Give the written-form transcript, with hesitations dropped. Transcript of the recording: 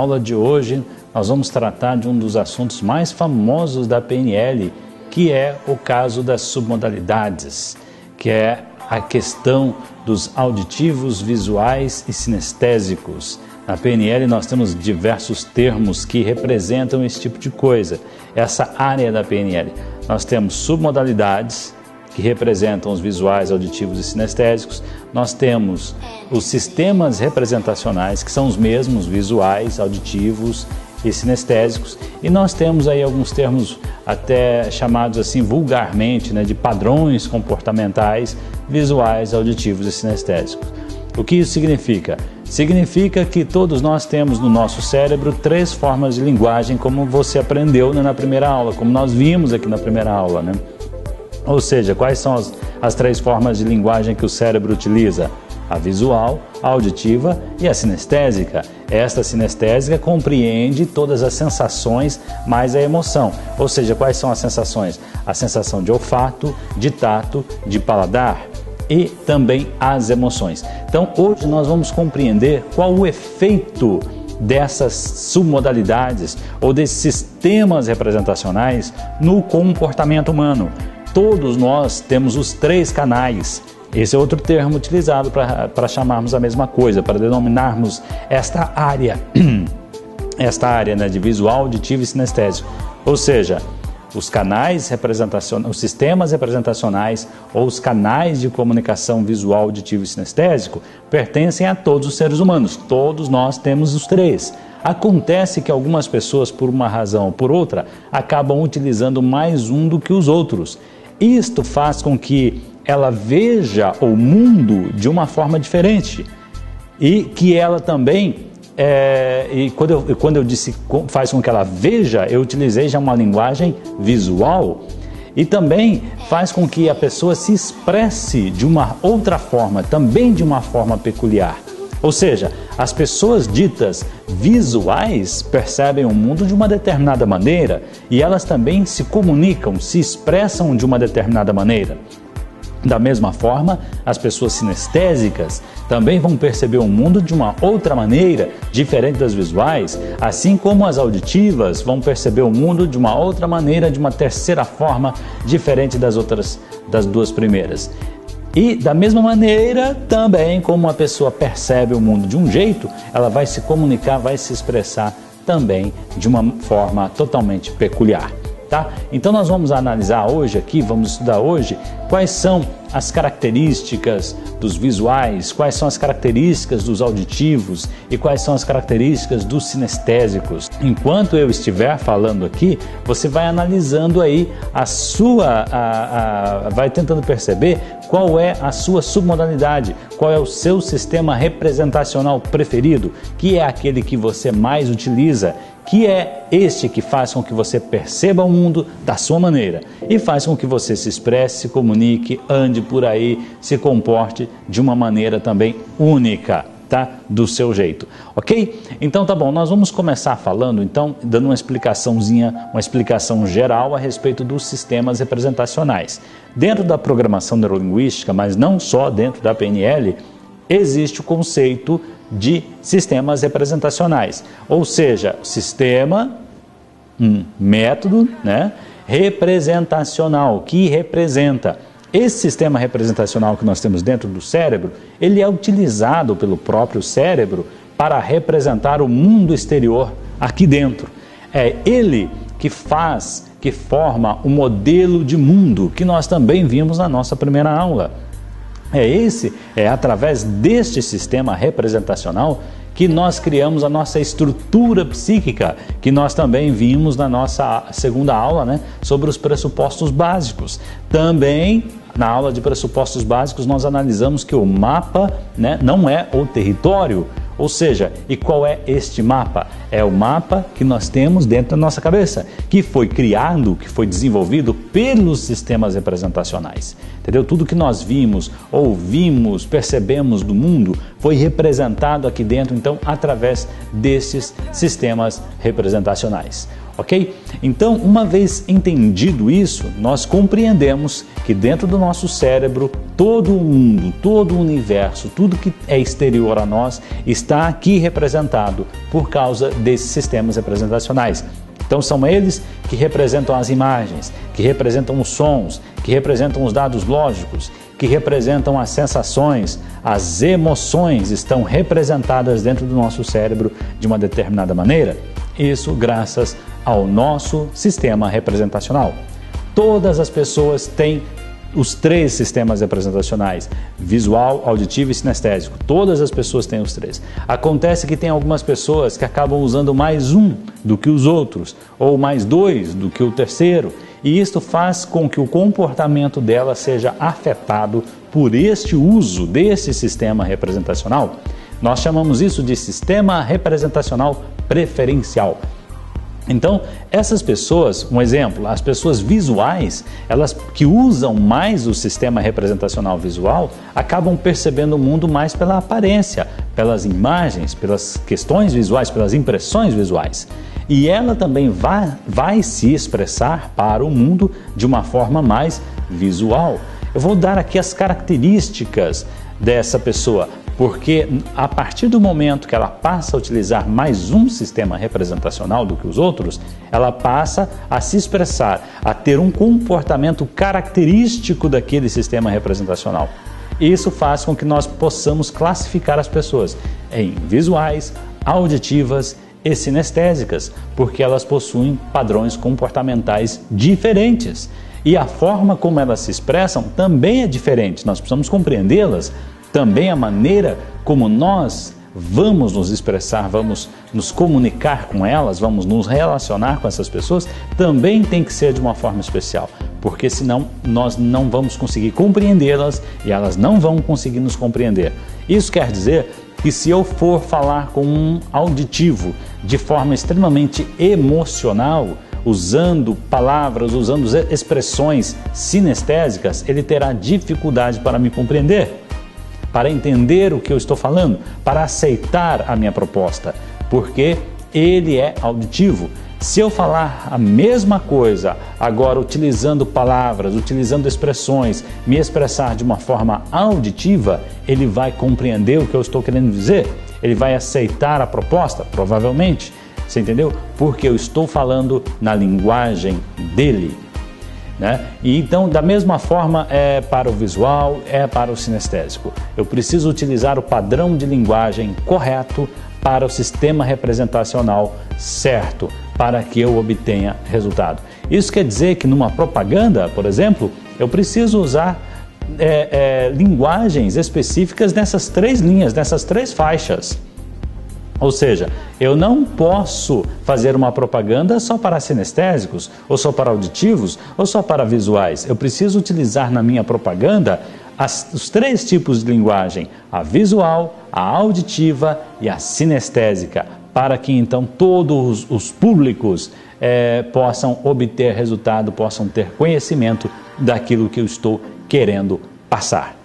aula de hoje nós vamos tratar de um dos assuntos mais famosos da PNL, que é o caso das submodalidades, que é a questão dos auditivos, visuais e sinestésicos. Na PNL nós temos diversos termos que representam esse tipo de coisa, essa área da PNL. Nós temos submodalidades, que representam os visuais, auditivos e sinestésicos. Nós temos os sistemas representacionais, que são os mesmos visuais, auditivos e sinestésicos. E nós temos aí alguns termos até chamados assim vulgarmente, de padrões comportamentais, visuais, auditivos e sinestésicos. O que isso significa? Significa que todos nós temos no nosso cérebro 3 formas de linguagem, como você aprendeu na primeira aula, como nós vimos aqui na primeira aula, Ou seja, quais são as 3 formas de linguagem que o cérebro utiliza? A visual, a auditiva e a sinestésica. Esta sinestésica compreende todas as sensações mais a emoção. Ou seja, quais são as sensações? A sensação de olfato, de tato, de paladar e também as emoções. Então, hoje nós vamos compreender qual o efeito dessas submodalidades ou desses sistemas representacionais no comportamento humano. Todos nós temos os 3 canais. Esse é outro termo utilizado para chamarmos a mesma coisa, para denominarmos esta área de visual, auditivo e sinestésico. Ou seja, os canais representacionais, os sistemas representacionais ou os canais de comunicação visual, auditivo e sinestésico pertencem a todos os seres humanos. Todos nós temos os 3. Acontece que algumas pessoas, por uma razão ou por outra, acabam utilizando mais um do que os outros. Isto faz com que ela veja o mundo de uma forma diferente e que ela também, e quando eu disse faz com que ela veja, eu utilizei já uma linguagem visual e também faz com que a pessoa se expresse de uma outra forma, também de uma forma peculiar. Ou seja, as pessoas ditas visuais percebem o mundo de uma determinada maneira e elas também se comunicam, se expressam de uma determinada maneira. Da mesma forma, as pessoas sinestésicas também vão perceber o mundo de uma outra maneira, diferente das visuais, assim como as auditivas vão perceber o mundo de uma outra maneira, de uma terceira forma, diferente das 2 primeiras. E da mesma maneira, também como a pessoa percebe o mundo de um jeito, ela vai se comunicar, vai se expressar também de uma forma totalmente peculiar. Tá? Então nós vamos analisar hoje aqui, vamos estudar hoje quais são as características dos visuais, quais são as características dos auditivos e quais são as características dos sinestésicos. Enquanto eu estiver falando aqui, você vai analisando aí vai tentando perceber qual é a sua submodalidade, qual é o seu sistema representacional preferido, que é aquele que você mais utiliza, que é este que faz com que você perceba o mundo da sua maneira e faz com que você se expresse, se comunique, ande por aí, se comporte de uma maneira também única, tá? Do seu jeito, ok? Então tá bom, nós vamos começar falando, então, dando uma explicaçãozinha, uma explicação geral a respeito dos sistemas representacionais. Dentro da programação neurolinguística, mas não só dentro da PNL, existe o conceito de sistemas representacionais, ou seja, sistema, método, representacional, que representa. Esse sistema representacional que nós temos dentro do cérebro, ele é utilizado pelo próprio cérebro para representar o mundo exterior aqui dentro. É ele que forma o modelo de mundo que nós também vimos na nossa primeira aula. É através deste sistema representacional que nós criamos a nossa estrutura psíquica, que nós também vimos na nossa segunda aula, sobre os pressupostos básicos. Também, na aula de pressupostos básicos, nós analisamos que o mapa, não é o território. Ou seja, e qual é este mapa? É o mapa que nós temos dentro da nossa cabeça, que foi criado, que foi desenvolvido pelos sistemas representacionais. Entendeu? Tudo que nós vimos, ouvimos, percebemos do mundo foi representado aqui dentro, então, através desses sistemas representacionais. ok? Então, uma vez entendido isso, nós compreendemos que dentro do nosso cérebro, todo o mundo, todo o universo, tudo que é exterior a nós, está aqui representado por causa desses sistemas representacionais. Então são eles que representam as imagens, que representam os sons, que representam os dados lógicos, que representam as sensações, as emoções estão representadas dentro do nosso cérebro de uma determinada maneira. Isso graças ao nosso sistema representacional. Todas as pessoas têm os 3 sistemas representacionais, visual, auditivo e sinestésico. Todas as pessoas têm os 3. Acontece que tem algumas pessoas que acabam usando mais um do que os outros, ou mais 2 do que o terceiro, e isto faz com que o comportamento dela seja afetado por este uso desse sistema representacional. Nós chamamos isso de sistema representacional preferencial. Então, essas pessoas, um exemplo, as pessoas visuais, elas que usam mais o sistema representacional visual, acabam percebendo o mundo mais pela aparência, pelas imagens, pelas questões visuais, pelas impressões visuais. E ela também vai se expressar para o mundo de uma forma mais visual. Eu vou dar aqui as características dessa pessoa, porque a partir do momento que ela passa a utilizar mais um sistema representacional do que os outros, ela passa a se expressar, a ter um comportamento característico daquele sistema representacional. Isso faz com que nós possamos classificar as pessoas em visuais, auditivas e sinestésicas, porque elas possuem padrões comportamentais diferentes. E a forma como elas se expressam também é diferente, nós precisamos compreendê-las. Também a maneira como nós vamos nos expressar, vamos nos comunicar com elas, vamos nos relacionar com essas pessoas, também tem que ser de uma forma especial, porque senão nós não vamos conseguir compreendê-las e elas não vão conseguir nos compreender. Isso quer dizer que se eu for falar com um auditivo de forma extremamente emocional, usando palavras, usando expressões sinestésicas, ele terá dificuldade para me compreender, para entender o que eu estou falando, para aceitar a minha proposta, porque ele é auditivo. Se eu falar a mesma coisa, agora utilizando palavras, utilizando expressões, me expressar de uma forma auditiva, ele vai compreender o que eu estou querendo dizer? Ele vai aceitar a proposta? Provavelmente. Você entendeu? Porque eu estou falando na linguagem dele. Né? E então, da mesma forma, é para o visual, é para o sinestésico. Eu preciso utilizar o padrão de linguagem correto para o sistema representacional certo, para que eu obtenha resultado. Isso quer dizer que numa propaganda, por exemplo, eu preciso usar linguagens específicas nessas 3 linhas, nessas 3 faixas. Ou seja, eu não posso fazer uma propaganda só para sinestésicos, ou só para auditivos, ou só para visuais. Eu preciso utilizar na minha propaganda os 3 tipos de linguagem, a visual, a auditiva e a sinestésica, para que então todos os públicos possam obter resultado, possam ter conhecimento daquilo que eu estou querendo passar.